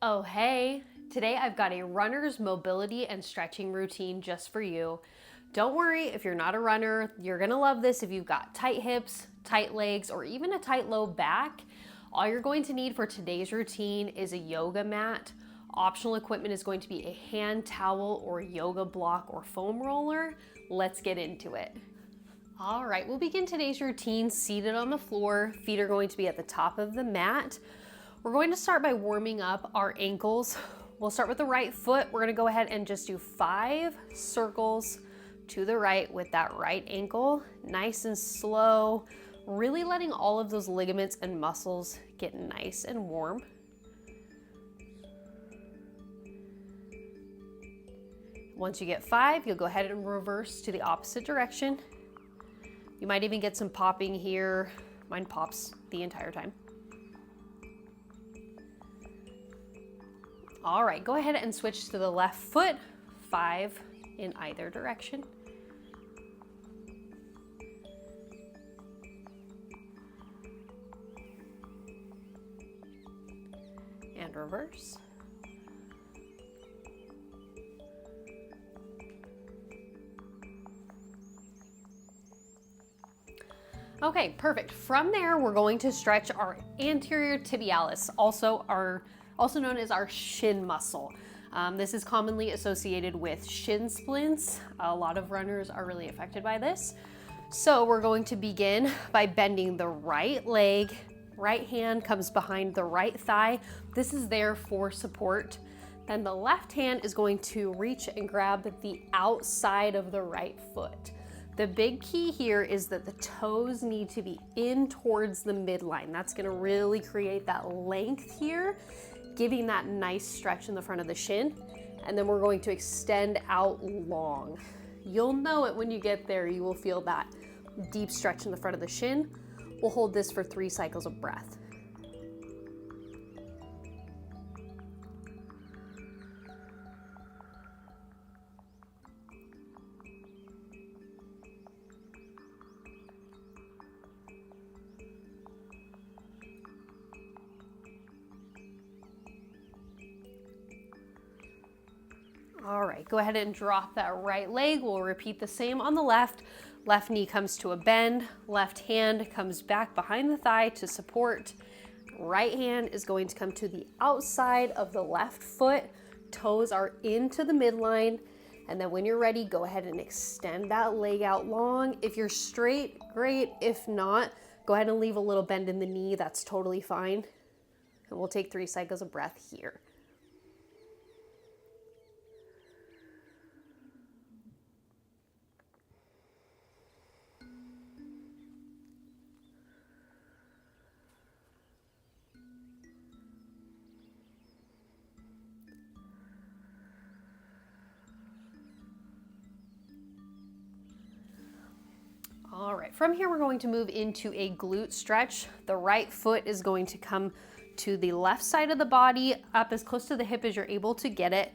Oh, hey, today I've got a runner's mobility and stretching routine just for you. Don't worry if you're not a runner, you're gonna love this if you've got tight hips, tight legs, or even a tight low back. All you're going to need for today's routine is a yoga mat. Optional equipment is going to be a hand towel or yoga block or foam roller. Let's get into it. All right, we'll begin today's routine seated on the floor. Feet are going to be at the top of the mat. We're going to start by warming up our ankles. We'll start with the right foot. We're gonna go ahead and just do 5 circles to the right with that right ankle, nice and slow, really letting all of those ligaments and muscles get nice and warm. Once you get 5, you'll go ahead and reverse to the opposite direction. You might even get some popping here. Mine pops the entire time. All right, go ahead and switch to the left foot, 5 in either direction. And reverse. Okay, perfect. From there, we're going to stretch our anterior tibialis, also known as our shin muscle. This is commonly associated with shin splints. A lot of runners are really affected by this. So we're going to begin by bending the right leg. Right hand comes behind the right thigh. This is there for support. Then the left hand is going to reach and grab the outside of the right foot. The big key here is that the toes need to be in towards the midline. That's gonna really create that length here, giving that nice stretch in the front of the shin. And then we're going to extend out long. You'll know it when you get there. You will feel that deep stretch in the front of the shin. We'll hold this for 3 cycles of breath. All right, go ahead and drop that right leg. We'll repeat the same on the left. Left knee comes to a bend. Left hand comes back behind the thigh to support. Right hand is going to come to the outside of the left foot. Toes are into the midline. And then when you're ready, go ahead and extend that leg out long. If you're straight, great. If not, go ahead and leave a little bend in the knee. That's totally fine. And we'll take 3 cycles of breath here. All right, from here we're going to move into a glute stretch. The right foot is going to come to the left side of the body, up as close to the hip as you're able to get it.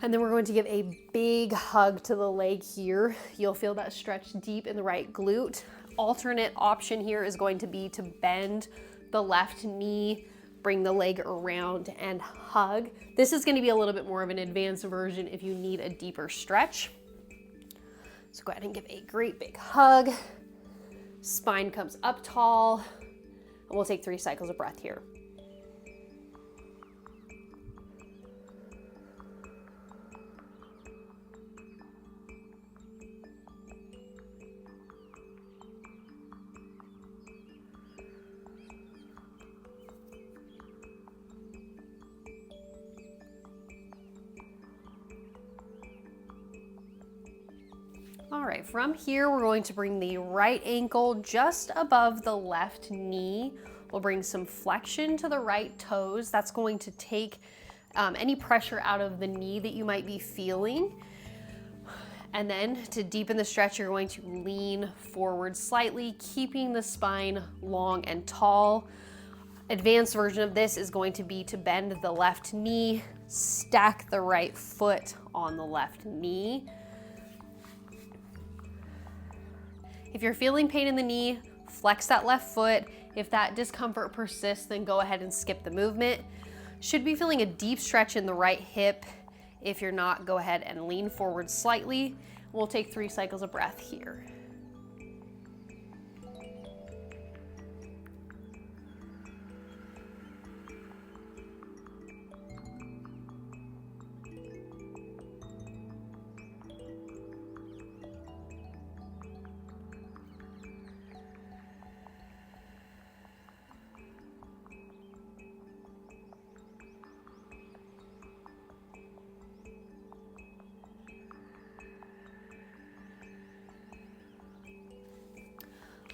And then we're going to give a big hug to the leg here. You'll feel that stretch deep in the right glute. Alternate option here is going to be to bend the left knee, bring the leg around and hug. This is going to be a little bit more of an advanced version if you need a deeper stretch. So go ahead and give a great big hug. Spine comes up tall, and we'll take 3 cycles of breath here. All right, from here, we're going to bring the right ankle just above the left knee. We'll bring some flexion to the right toes. That's going to take any pressure out of the knee that you might be feeling. And then to deepen the stretch, you're going to lean forward slightly, keeping the spine long and tall. Advanced version of this is going to be to bend the left knee, stack the right foot on the left knee. If you're feeling pain in the knee, flex that left foot. If that discomfort persists, then go ahead and skip the movement. Should be feeling a deep stretch in the right hip. If you're not, go ahead and lean forward slightly. We'll take 3 cycles of breath here.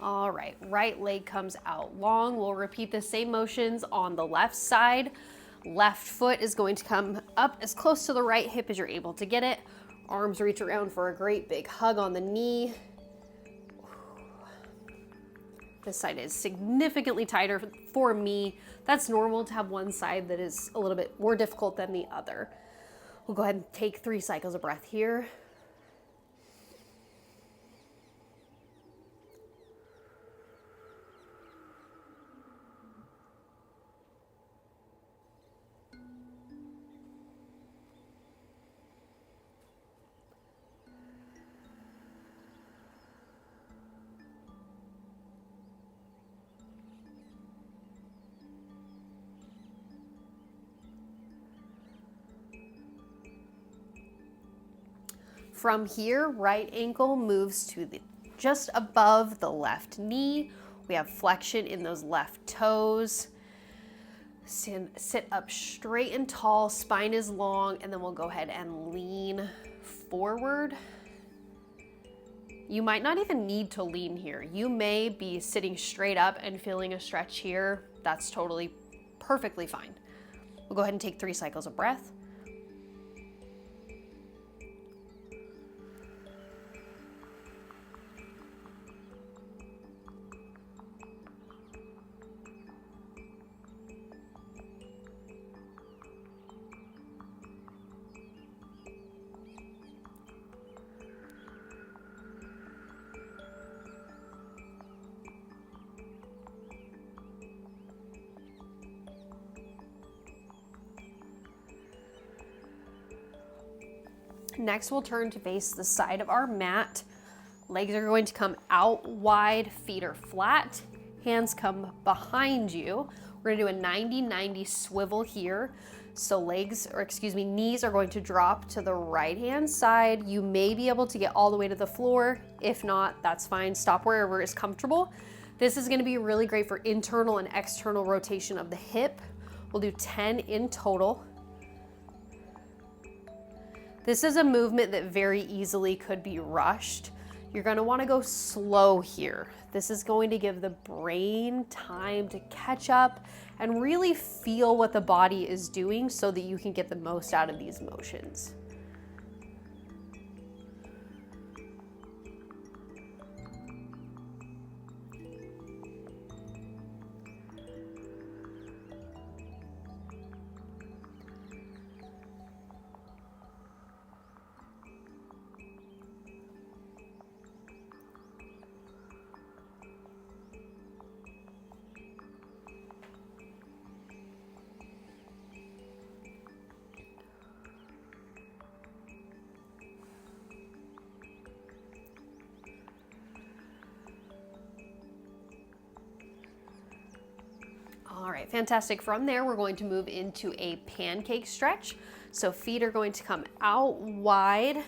All right leg comes out long. We'll repeat the same motions on the left side. Left foot is going to come up as close to the right hip as you're able to get it. Arms reach around for a great big hug on the knee. This side is significantly tighter for me. That's normal to have one side that is a little bit more difficult than the other. We'll go ahead and take 3 cycles of breath here. From here, right ankle moves to just above the left knee. We have flexion in those left toes. Sit up straight and tall, spine is long, and then we'll go ahead and lean forward. You might not even need to lean here. You may be sitting straight up and feeling a stretch here. That's totally perfectly fine. We'll go ahead and take 3 cycles of breath. Next, we'll turn to face the side of our mat. Legs are going to come out wide, feet are flat, hands come behind you. We're gonna do a 90-90 swivel here. So knees are going to drop to the right-hand side. You may be able to get all the way to the floor. If not, that's fine. Stop wherever is comfortable. This is gonna be really great for internal and external rotation of the hip. We'll do 10 in total. This is a movement that very easily could be rushed. You're gonna wanna go slow here. This is going to give the brain time to catch up and really feel what the body is doing so that you can get the most out of these motions. All right, fantastic. From there, we're going to move into a pancake stretch. So feet are going to come out wide.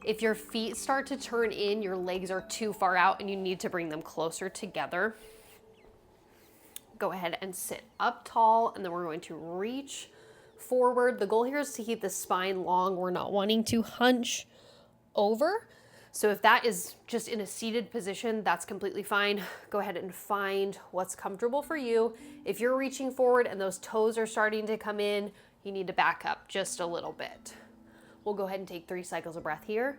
If your feet start to turn in, your legs are too far out and you need to bring them closer together. Go ahead and sit up tall, and then we're going to reach forward. The goal here is to keep the spine long. We're not wanting to hunch over. So if that is just in a seated position, that's completely fine. Go ahead and find what's comfortable for you. If you're reaching forward and those toes are starting to come in, you need to back up just a little bit. We'll go ahead and take 3 cycles of breath here.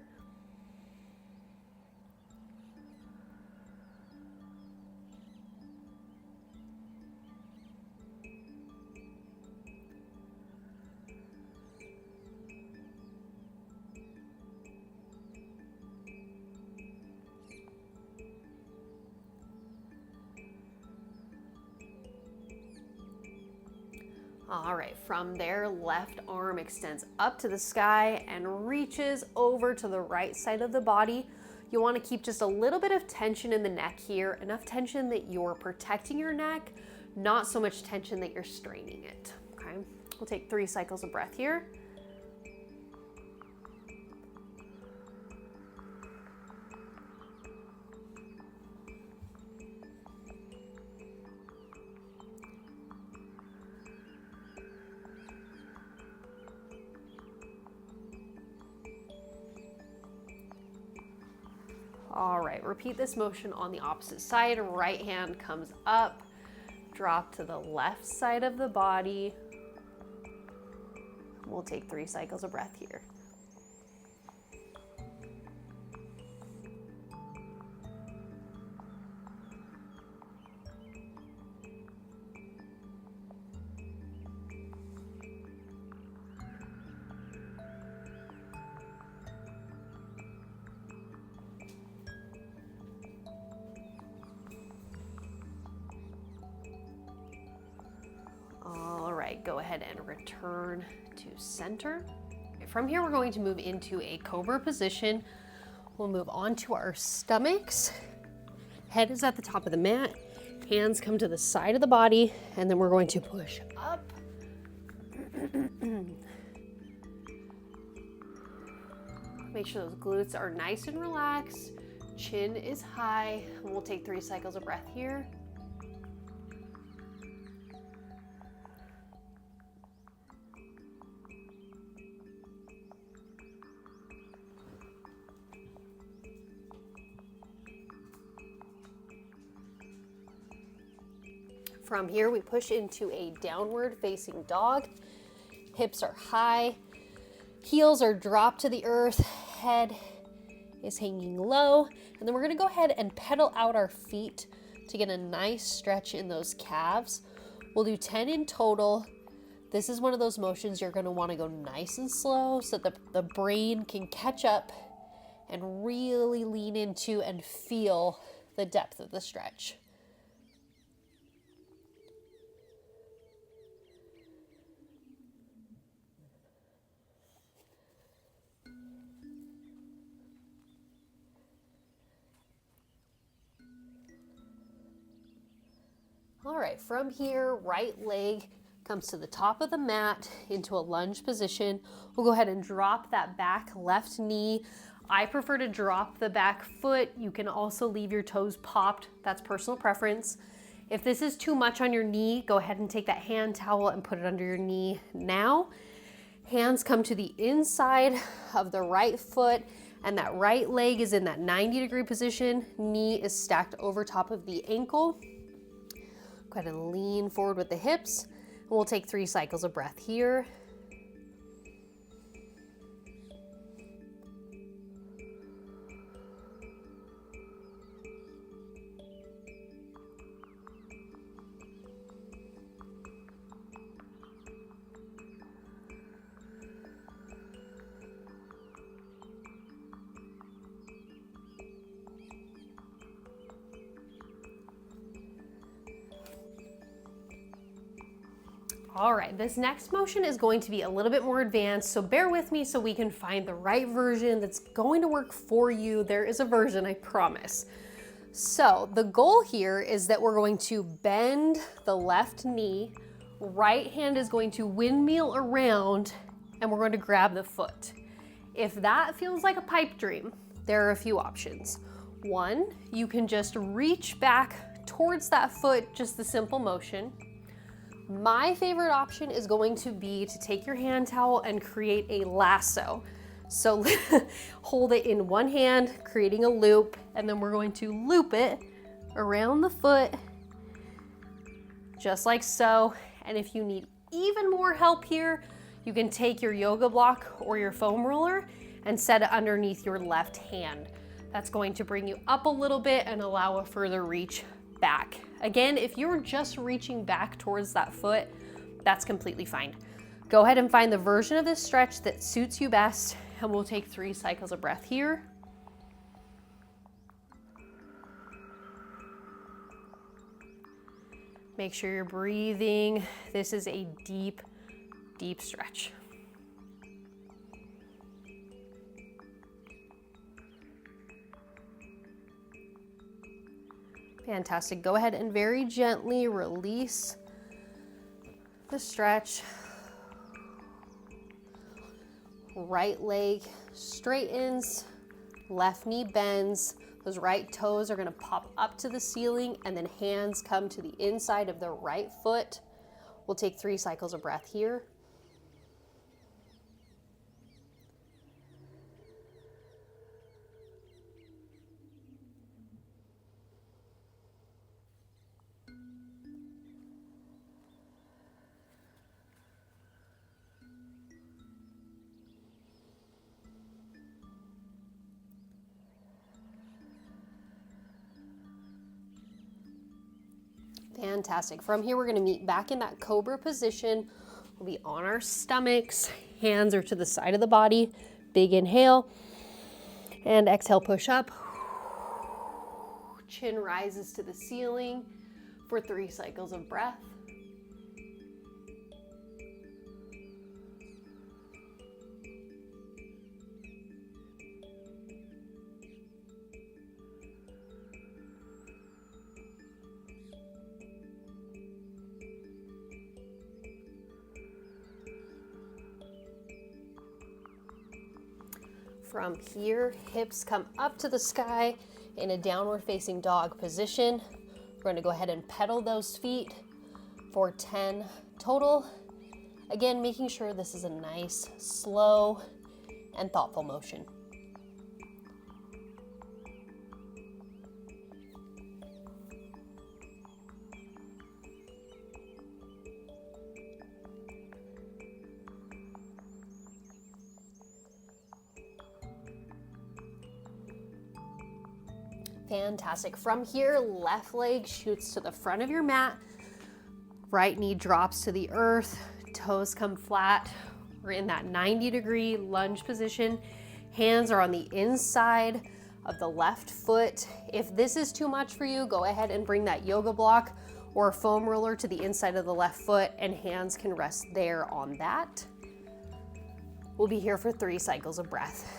All right, from there, left arm extends up to the sky and reaches over to the right side of the body. You want to keep just a little bit of tension in the neck here, enough tension that you're protecting your neck, not so much tension that you're straining it, okay? We'll take 3 cycles of breath here. All right, repeat this motion on the opposite side. Right hand comes up, drop to the left side of the body. We'll take 3 cycles of breath here. Go ahead and return to center. From here, we're going to move into a cobra position. We'll move on to our stomachs. Head is at the top of the mat. Hands come to the side of the body, and then we're going to push up. Make sure those glutes are nice and relaxed. Chin is high. And we'll take 3 cycles of breath here. From here, we push into a downward facing dog. Hips are high, heels are dropped to the earth, head is hanging low. And then we're gonna go ahead and pedal out our feet to get a nice stretch in those calves. We'll do 10 in total. This is one of those motions you're gonna wanna go nice and slow so that the brain can catch up and really lean into and feel the depth of the stretch. All right, from here, right leg comes to the top of the mat into a lunge position. We'll go ahead and drop that back left knee. I prefer to drop the back foot. You can also leave your toes popped. That's personal preference. If this is too much on your knee, go ahead and take that hand towel and put it under your knee now. Hands come to the inside of the right foot, and that right leg is in that 90-degree position. Knee is stacked over top of the ankle. Go ahead and lean forward with the hips. And we'll take 3 cycles of breath here. All right, this next motion is going to be a little bit more advanced, so bear with me so we can find the right version that's going to work for you. There is a version, I promise. So the goal here is that we're going to bend the left knee, right hand is going to windmill around, and we're going to grab the foot. If that feels like a pipe dream, there are a few options. One, you can just reach back towards that foot, just the simple motion. My favorite option is going to be to take your hand towel and create a lasso. So hold it in one hand, creating a loop, and then we're going to loop it around the foot, just like so. And if you need even more help here, you can take your yoga block or your foam roller and set it underneath your left hand. That's going to bring you up a little bit and allow a further reach back. Again, if you're just reaching back towards that foot, that's completely fine. Go ahead and find the version of this stretch that suits you best, and we'll take 3 cycles of breath here. Make sure you're breathing. This is a deep, deep stretch. Fantastic. Go ahead and very gently release the stretch. Right leg straightens, left knee bends. Those right toes are going to pop up to the ceiling, and then hands come to the inside of the right foot. We'll take 3 cycles of breath here. Fantastic. From here, we're going to meet back in that cobra position. We'll be on our stomachs. Hands are to the side of the body. Big inhale. And exhale, push up. Chin rises to the ceiling for 3 cycles of breath. From here, hips come up to the sky in a downward facing dog position. We're going to go ahead and pedal those feet for 10 total. Again, making sure this is a nice, slow, and thoughtful motion. Fantastic. From here, left leg shoots to the front of your mat. Right knee drops to the earth. Toes come flat. We're in that 90-degree lunge position. Hands are on the inside of the left foot. If this is too much for you, go ahead and bring that yoga block or a foam roller to the inside of the left foot, and hands can rest there on that. We'll be here for 3 cycles of breath.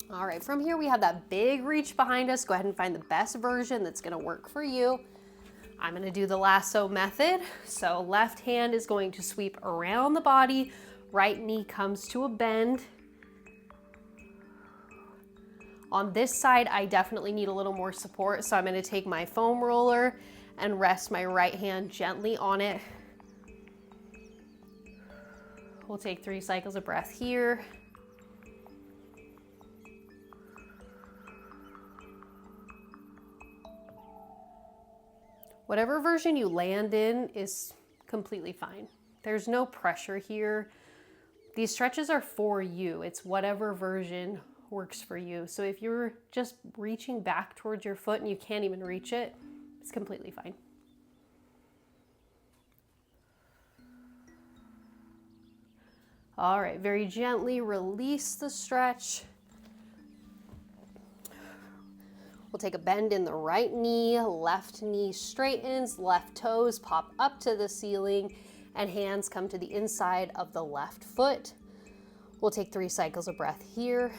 All right, from here we have that big reach behind us. Go ahead and find the best version that's gonna work for you. I'm gonna do the lasso method. So left hand is going to sweep around the body. Right knee comes to a bend. On this side, I definitely need a little more support, so I'm gonna take my foam roller and rest my right hand gently on it. We'll take 3 cycles of breath here. Whatever version you land in is completely fine. There's no pressure here. These stretches are for you. It's whatever version works for you. So if you're just reaching back towards your foot and you can't even reach it, it's completely fine. All right, very gently release the stretch. We'll take a bend in the right knee, left knee straightens, left toes pop up to the ceiling, and hands come to the inside of the left foot. We'll take 3 cycles of breath here.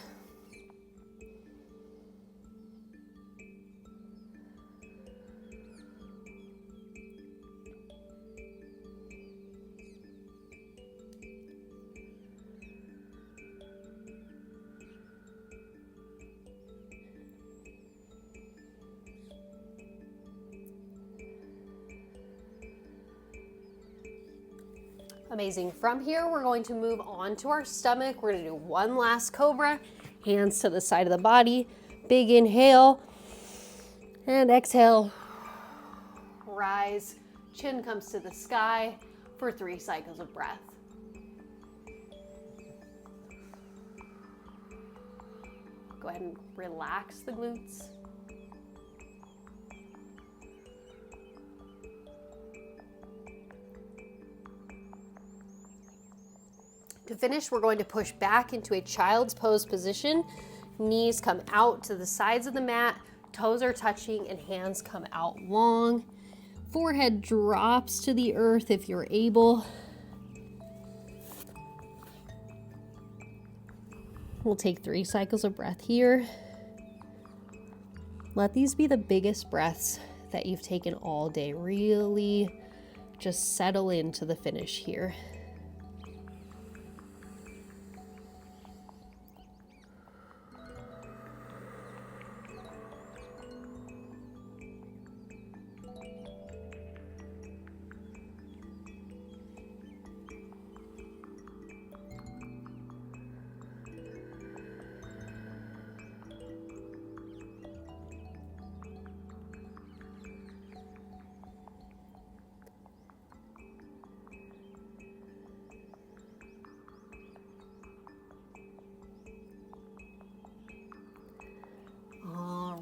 Amazing. From here, we're going to move on to our stomach. We're going to do one last cobra. Hands to the side of the body. Big inhale. And exhale. Rise. Chin comes to the sky for 3 cycles of breath. Go ahead and relax the glutes. To finish, we're going to push back into a child's pose position. Knees come out to the sides of the mat, toes are touching, and hands come out long. Forehead drops to the earth if you're able. We'll take 3 cycles of breath here. Let these be the biggest breaths that you've taken all day. Really just settle into the finish here.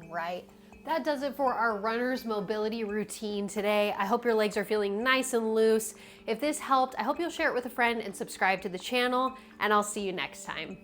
Right. That does it for our runner's mobility routine today. I hope your legs are feeling nice and loose. If this helped, I hope you'll share it with a friend and subscribe to the channel, and I'll see you next time.